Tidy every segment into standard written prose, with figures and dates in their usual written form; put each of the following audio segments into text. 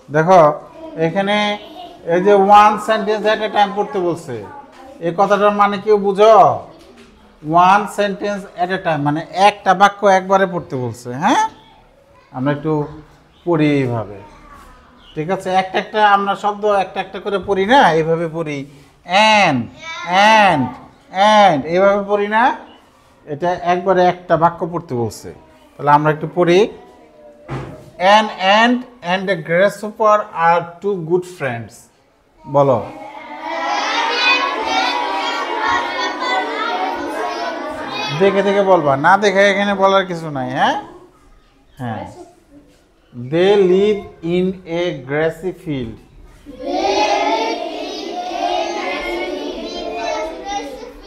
দেখো এখানে এই যে ওয়ান সেন্টেন্স এট এ টাইম পড়তে বলছে, এই কথাটার মানে কেউ বুঝো? ওয়ান সেন্টেন্স এট এ টাইম মানে একটা বাক্য একবারে পড়তে বলছে। হ্যাঁ, আমরা একটু পড়ি এইভাবে, ঠিক আছে? একটা একটা আমরা শব্দ একটা একটা করে পড়ি না, এইভাবে পড়ি, অ্যান্ড অ্যান্ড অ্যান্ড এইভাবে পড়ি না, এটা একবারে একটা বাক্য পড়তে বলছে। তাহলে আমরা একটু পড়ি, অ্যান অ্যান্ড এ গ্রাসহপার আর টু গুড ফ্রেন্ডস। বলো, দেখে দেখে বলবা, না দেখে এখানে বলার কিছু নাই। হ্যাঁ হ্যাঁ, they live in a grassy field.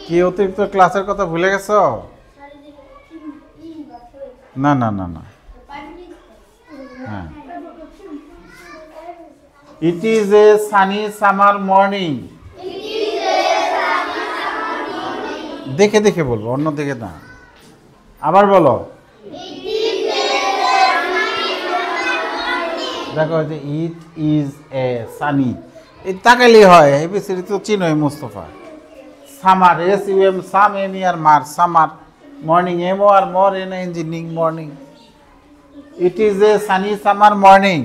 কি অতিরিক্ত ক্লাসের কথা ভুলে গেছো? না না না না, হ্যাঁ, ইট is a sunny summer morning. দেখে দেখে বলবো, অন্য দিকে না। আবার বলো, দেখো যে ইট ইজ এ সানি, এই তাকাইলেই হয়, এবিসিডি তো চিনোই Mustafa. Summer, S U M, sum M E R mer, summer. Morning, M O R mor N ইঞ্জিনিং, morning. It is a sunny summer morning.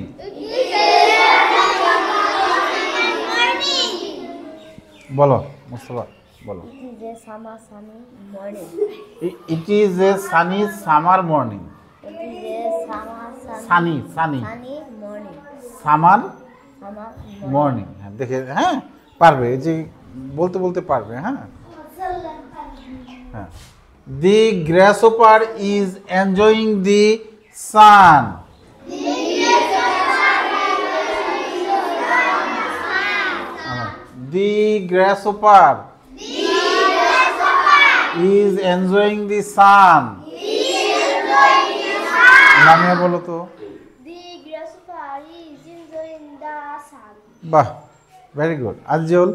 বলো মুস্তফা, বলো, it is a sunny summer morning. Sunny sunny summer morning. হ্যাঁ, দেখে, হ্যাঁ পারবে, এই যে বলতে বলতে পারবে। হ্যাঁ হ্যাঁ, the grasshopper is enjoying the sun. The grasshopper is enjoying the sun. Lamia বলো তো। বাহ, very good. Azal,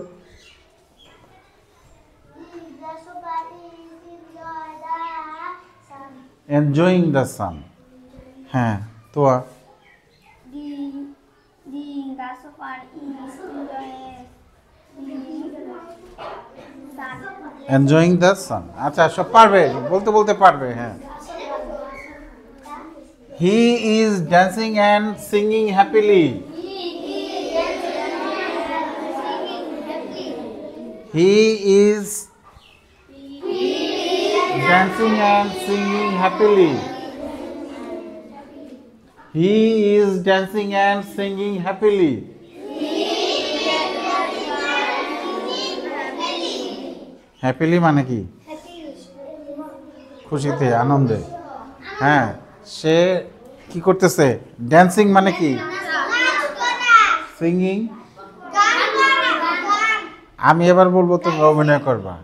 enjoying the sun. হ্যাঁ, তো এনজয়িং দ্য সান। আচ্ছা, সব পারবে, বলতে বলতে পারবে। হ্যাঁ, he is dancing and singing happily. He is dancing and singing happily. He is dancing and singing happily. Happily মানে কি? খুশিতে, আনন্দে। হ্যাঁ, সে কি করতেছে? ড্যান্সিং মানে কি? সিঙ্গিং। আমি এবার বলবো, তুমি অভিনয় করবা।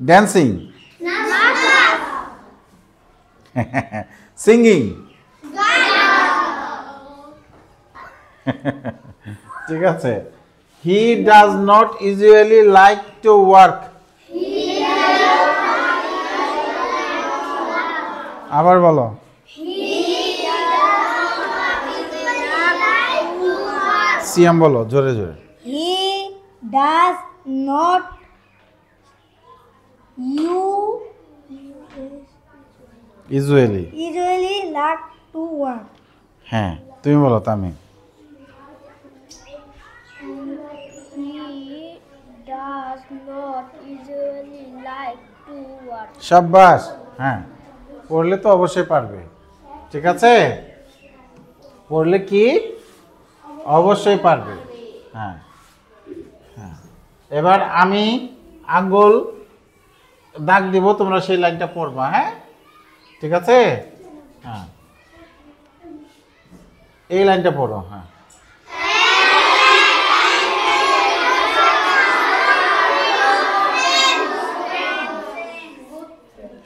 Dancing, singing. ঠিক আছে। He does not usually like to work. আবার বলো, সিয়াম বলো জোরে জোরে। He does not usually like to work. হ্যাঁ, তুমি বলো তামিম। শাবাশ। হ্যাঁ, পড়লে তো অবশ্যই পারবে। ঠিক আছে, পড়লে কি অবশ্যই পারবে। হ্যাঁ হ্যাঁ, এবার আমি আঙ্গুল দাগ দিব, তোমরা সেই লাইনটা পড়বা। হ্যাঁ, ঠিক আছে। হ্যাঁ, এই লাইনটা পড়ো। হ্যাঁ,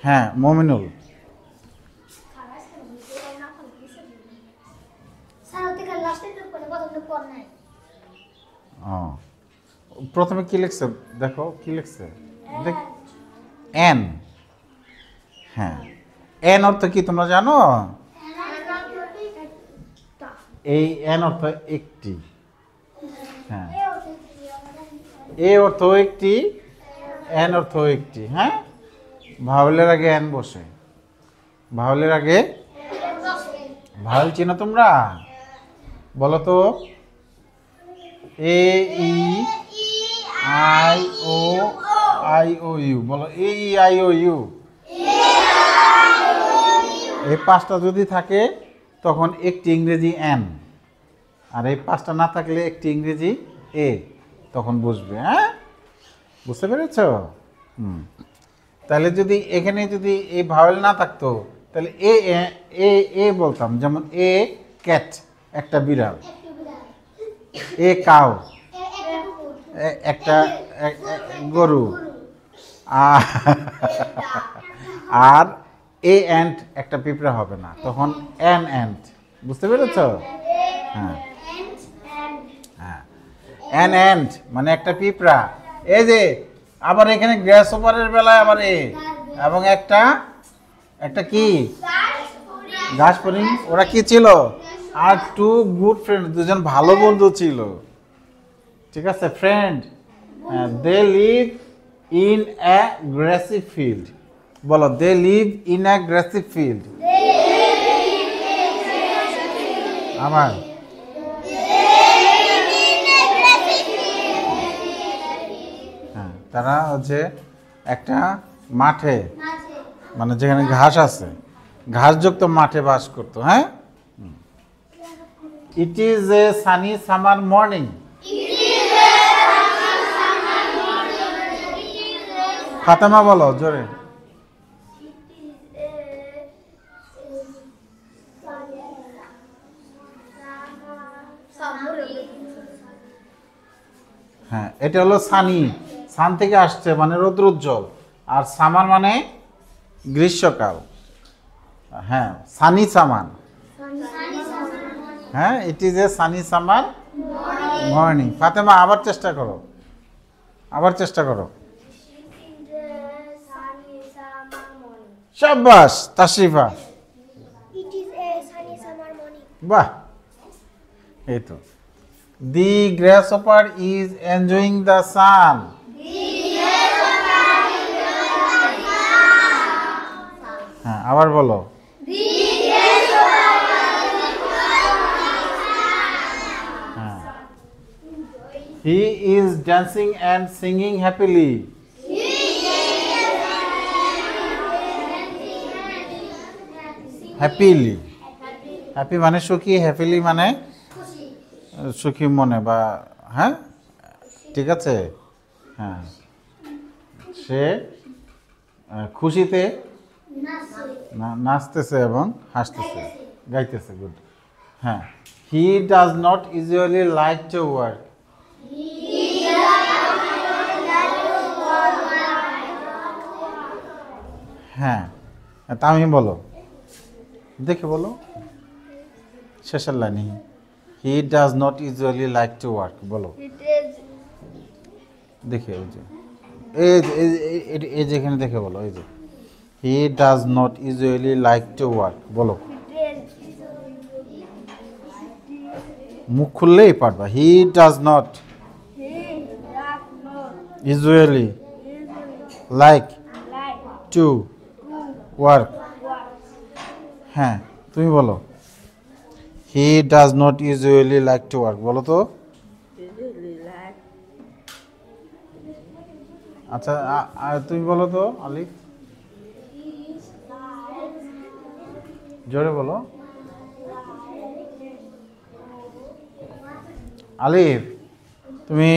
হ্যাঁ মমিনুল। ও, প্রথমে কি লিখছে দেখো, কি লিখছে দেখ, এন। হ্যাঁ, এন অর্থ কি তোমরা জানো? এই এন অর্থ একটি, হ্যাঁ, এ অর্থ একটি, এন অর্থ একটি, হ্যাঁ। ভাওয়েলের আগে এন বসে, ভাওয়েলের আগে, ভাওয়েল চিনো তোমরা? বলো তো, এ ই আই ও ইউ, বলো এ ই আই ও ইউ। এই পাঁচটা যদি থাকে তখন একটি ইংরেজি এন, আর এই পাঁচটা না থাকলে একটি ইংরেজি এ, তখন বুঝবে, হ্যাঁ, বুঝতে পেরেছ? তাহলে যদি এখানে যদি এই ভাওয়েল না থাকতো তাহলে এ এ এ বলতাম, যেমন এ ক্যাট একটা বিড়াল, এ কাউ একটা গরু, আর এ অ্যান্ট একটা পিঁপড়া হবে না, তখন অ্যান অ্যান্ট, বুঝতে পেরেছ? হ্যাঁ হ্যাঁ, অ্যান অ্যান্ট মানে একটা পিঁপড়া। এই যে আবার এখানে গ্রাস ওপারের বেলায় আবার এ, এবং একটা একটা কি ঘাস ফড়িং, ওরা কি ছিল? আর টু গুড ফ্রেন্ড, দুজন ভালো বন্ধু ছিল, ঠিক আছে, friend. They live in a grassy field, বলো they live in a grassy field. আমার হ্যাঁ, তারা হচ্ছে একটা মাঠে, মানে যেখানে ঘাস আছে, ঘাসযুক্ত মাঠে বাস করতো, হ্যাঁ। ইট is a sunny summer morning, Fatema বলো জোরে। হ্যাঁ, এটা হলো সানি, সান থেকে আসছে মানে রৌদ্রোজ্জ্বল, আর সামার মানে গ্রীষ্মকাল, হ্যাঁ, সানি সামান, হ্যাঁ, ইট is a sunny summer morning. Fatema আবার চেষ্টা করো, আবার চেষ্টা করো, শাবাশ Tashrifa, It is a sunny summer morning. বাহ, এই তো। The grasshopper is enjoying the sun, হ্যাঁ, আবার বলো, হ্যাঁ, he is dancing and singing happily, happily, happy মানে সুখী, হ্যাপিলি মানে সুখী মনে বা, হ্যাঁ, ঠিক আছে, হ্যাঁ, সে খুশিতে নাচতেছে এবং হাসতেছে, গাইতেছে, গুড, হ্যাঁ। He does not usually like to work, হ্যাঁ, তামিম বলো, দেখে বলো শেষের লাইনে, he does not usually like to work, বলো দেখে, ওই যে এই যেখানে দেখে বলো, এই যে he does not usually like to work, বলো, মুখ খুললেই পারবা। He does not usually like to work, হ্যাঁ, তুমি বলো, he does not usually like to work, বলো তো। আচ্ছা, তুমি বলো তো আলিফ, জোরে বলো, আলিফ তুমি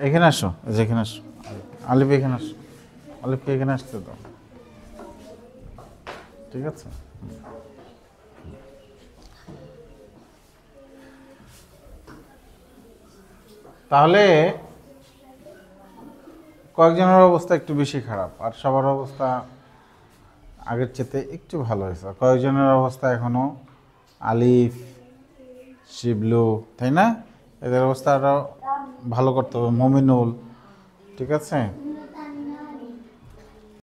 এখানে আসো, এখানে আসো, আলিফ এখানে আসো, আলিফকে এখানে আসতে দাও, ঠিক আছে। তাহলে কয়েকজনের অবস্থা একটু বেশি খারাপ, আর সবার অবস্থা আগের চেয়ে একটু ভালো হয়েছে। কয়েকজনের অবস্থা এখনো আলিফ, শিবলু, তাই না, এদের অবস্থা আরও ভালো করতে হবে, মমিনুল, ঠিক আছে।